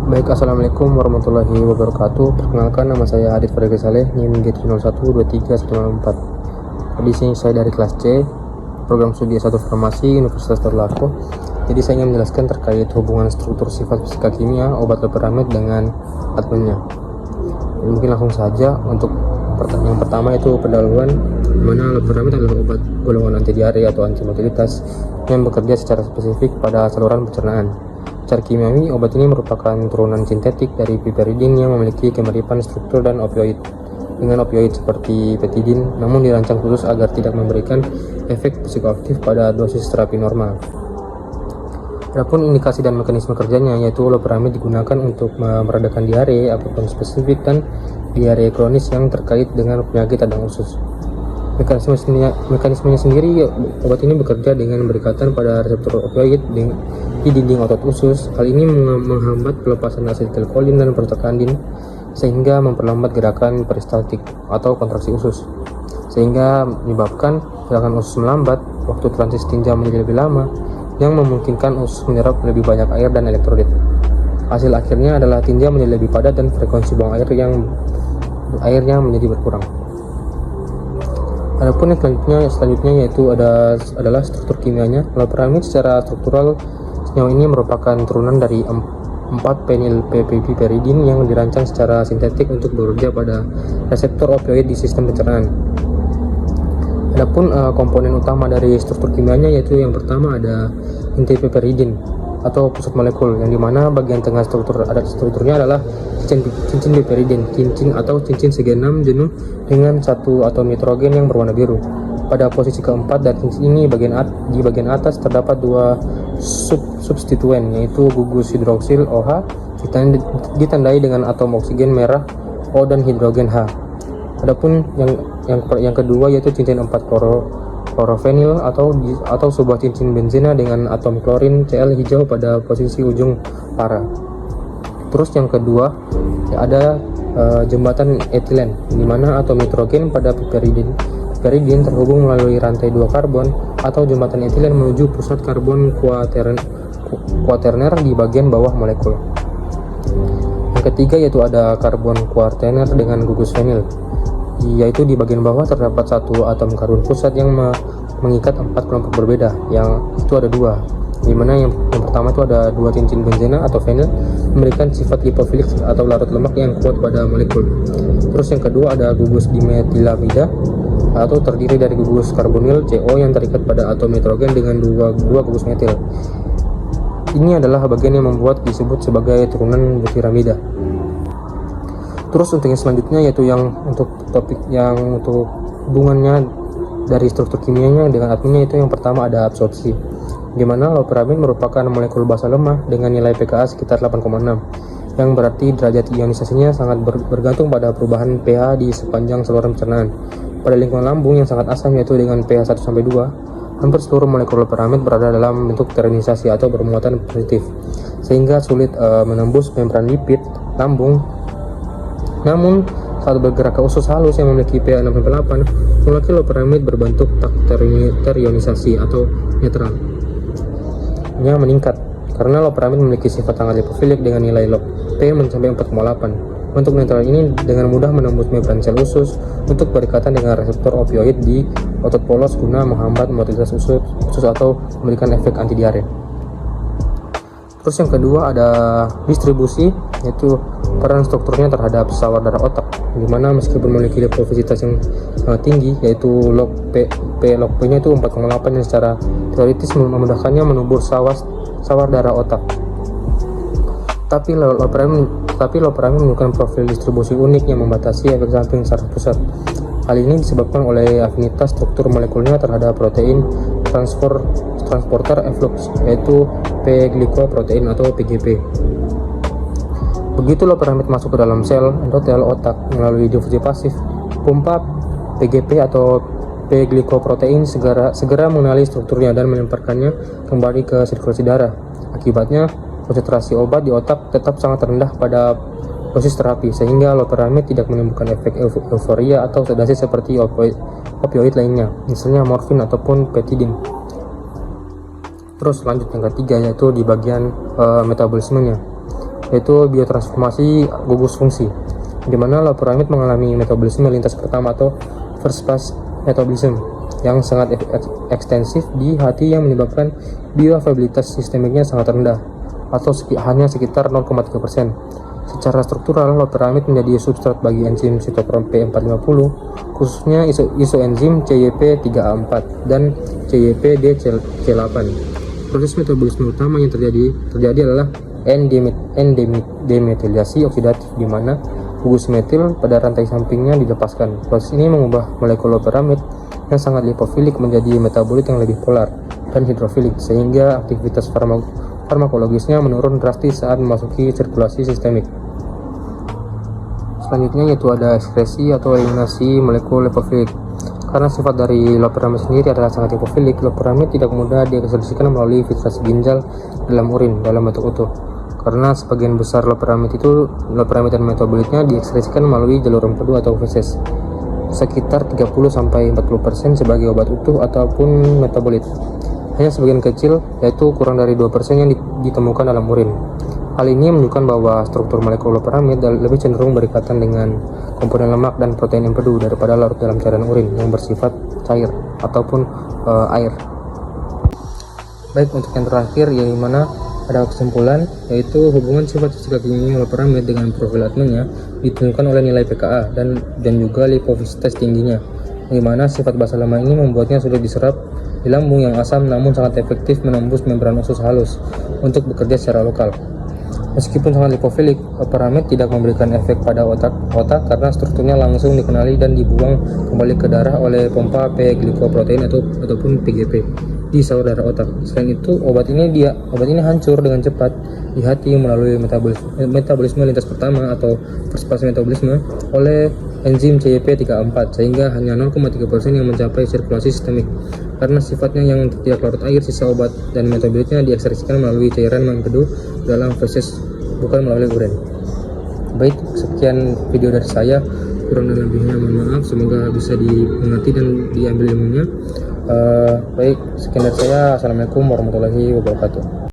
Baik, Assalamualaikum warahmatullahi wabarakatuh. Perkenalkan, nama saya Adit Fadil Saleh, NIM G012314. Di sini saya dari kelas C, program studi S1 Farmasi Universitas Darul Arkom. Jadi saya ingin menjelaskan terkait hubungan struktur sifat fisika kimia obat loperamid dengan adminnya. Jadi mungkin langsung saja untuk yang pertama yaitu pendahuluan, mana loperamid adalah obat golongan anti diare atau anti motilitas yang bekerja secara spesifik pada saluran pencernaan. Secara kimiawi, obat ini merupakan turunan sintetik dari piperidin yang memiliki kemiripan struktur dan dengan opioid seperti petidin, namun dirancang khusus agar tidak memberikan efek psikoaktif pada dosis terapi normal. Adapun indikasi dan mekanisme kerjanya, yaitu loperamid digunakan untuk meredakan diare apapun spesifik dan diare kronis yang terkait dengan penyakit radang usus. Mekanismenya sendiri, obat ini bekerja dengan berikatan pada reseptor opioid di dinding otot usus. Hal ini menghambat pelepasan asetilkolin dan prostaglandin sehingga memperlambat gerakan peristaltik atau kontraksi usus, sehingga menyebabkan gerakan usus melambat, waktu transisi tinja menjadi lebih lama, yang memungkinkan usus menyerap lebih banyak air dan elektrolit. Hasil akhirnya adalah tinja menjadi lebih padat dan frekuensi buang airnya menjadi berkurang. Adapun yang selanjutnya yaitu adalah struktur kimianya. Loperamid secara struktural senyawa ini merupakan turunan dari 4-penylpiperidin yang dirancang secara sintetik untuk bekerja pada reseptor opioid di sistem pencernaan. Adapun komponen utama dari struktur kimianya yaitu yang pertama ada inti piperidin atau pusat molekul, yang dimana bagian tengah strukturnya adalah cincin piperidin, cincin segi 6 jenuh dengan satu atom nitrogen yang berwarna biru. Pada posisi keempat dari cincin ini di bagian atas terdapat dua substituen, yaitu gugus hidroksil OH ditandai dengan atom oksigen merah O dan hidrogen H. Adapun yang kedua yaitu cincin 4 klorofenil atau sebuah cincin benzena dengan atom klorin Cl hijau pada posisi ujung para. Terus yang kedua ada jembatan etilen, di mana atom nitrogen pada piperidin terhubung melalui rantai 2 karbon atau jembatan etilen menuju pusat karbon kuaterner di bagian bawah molekul. Yang ketiga yaitu ada karbon kuaterner dengan gugus fenil, yaitu di bagian bawah terdapat satu atom karbon pusat yang mengikat 4 kelompok berbeda, yang itu ada dua, dimana yang pertama itu ada dua cincin benzena atau fenil memberikan sifat lipofilik atau larut lemak yang kuat pada molekul. Terus yang kedua ada gugus dimetilamida atau terdiri dari gugus karbonil CO yang terikat pada atom nitrogen dengan dua gugus metil. Ini adalah bagian yang disebut sebagai turunan butiramida. Terus untuk yang selanjutnya yaitu untuk hubungannya dari struktur kimianya dengan adminnya, itu yang pertama ada absorpsi, di mana loperamid merupakan molekul basa lemah dengan nilai pKa sekitar 8,6, yang berarti derajat ionisasinya sangat bergantung pada perubahan pH di sepanjang saluran pencernaan. Pada lingkungan lambung yang sangat asam yaitu dengan pH 1-2, hampir seluruh molekul loperamid berada dalam bentuk terionisasi atau bermuatan positif, sehingga sulit menembus membran lipid lambung. Namun saat bergerak ke usus halus yang memiliki pH 6-8, molekul loperamid berbentuk terionisasi atau netral yang meningkat karena loperamid memiliki sifat sangat lipofilik dengan nilai log P mencapai 4,8. Bentuk netral ini dengan mudah menembus membran sel usus untuk berikatan dengan reseptor opioid di otot polos guna menghambat motilitas usus atau memberikan efek anti diare. Terus yang kedua ada distribusi, yaitu peran strukturnya terhadap sawar darah otak, di mana meskipun memiliki lipofisitas yang tinggi yaitu log P-nya itu 4,8, yang secara teoritis memudahkannya menubur sawar darah otak. Tapi loperamid menggunakan profil distribusi unik yang membatasi efek samping saraf pusat. Hal ini disebabkan oleh afinitas struktur molekulnya terhadap protein transporter efflux, yaitu P-glikoprotein atau PGP. Begitu loperamid masuk ke dalam sel endotel otak melalui difusi pasif, pompa PGP atau P-glikoprotein segera mengenali strukturnya dan melemparkannya kembali ke sirkulasi darah. Akibatnya, konsentrasi obat di otak tetap sangat rendah pada dosis terapi, sehingga loperamid tidak menimbulkan efek euforia atau sedasi seperti opioid lainnya, misalnya morfin ataupun petidin. Terus lanjut yang ketiga, yaitu di bagian metabolismenya. yaitu biotransformasi gugus fungsi, di mana loperamid mengalami metabolisme lintas pertama atau first pass metabolism yang sangat ekstensif di hati yang menyebabkan bioavailabilitas sistemiknya sangat rendah atau hanya sekitar 0,3%. Secara struktural, loperamid menjadi substrat bagi enzim sitokrom P450, khususnya isoenzim CYP3A4 dan CYPD-C8. Proses metabolisme utama yang terjadi adalah N-demethylisasi oksidatif, di mana gugus metil pada rantai sampingnya dilepaskan. Proses ini mengubah molekul loperamid yang sangat lipofilik menjadi metabolit yang lebih polar dan hidrofilik, sehingga aktivitas farmakologisnya menurun drastis saat memasuki sirkulasi sistemik. Selanjutnya yaitu ada ekskresi atau eliminasi molekul lipofilik. Karena sifat dari loperamid sendiri adalah sangat lipofilik, loperamid tidak mudah diekskresikan melalui filtrasi ginjal dalam urin dalam bentuk utuh. Karena sebagian besar loperamid dan metabolitnya diekskresikan melalui jalur empedu atau feses, sekitar 30-40% sebagai obat utuh ataupun metabolit. Hanya sebagian kecil, yaitu kurang dari 2% yang ditemukan dalam urin. Hal ini menunjukkan bahwa struktur molekul loperamid lebih cenderung berikatan dengan komponen lemak dan protein empedu daripada larut dalam cairan urin yang bersifat cair ataupun air. Baik, untuk yang terakhir, yang mana ada kesimpulan, yaitu hubungan sifat fisika kimia loperamid dengan profil atmanya ditentukan oleh nilai pKa dan juga lipofisitas tingginya, di mana sifat basa lemak ini membuatnya sulit diserap di lambung yang asam, namun sangat efektif menembus membran usus halus untuk bekerja secara lokal. Meskipun sangat lipofilik, loperamid tidak memberikan efek pada otak karena strukturnya langsung dikenali dan dibuang kembali ke darah oleh pompa P-glikoprotein ataupun PGP di saluran darah otak. Selain itu, obat ini hancur dengan cepat di hati melalui metabolisme lintas pertama atau first pass metabolisme oleh enzim CYP3A4, sehingga hanya 0,3% yang mencapai sirkulasi sistemik. Karena sifatnya yang tidak larut air, sisa obat dan metabolitnya diekskresikan melalui cairan empedu dalam feses, bukan melalui urin. Baik, sekian video dari saya, kurang dan lebihnya mohon maaf, semoga bisa dimengerti dan diambil ilmunya. Baik, sekian dari saya. Assalamualaikum warahmatullahi wabarakatuh.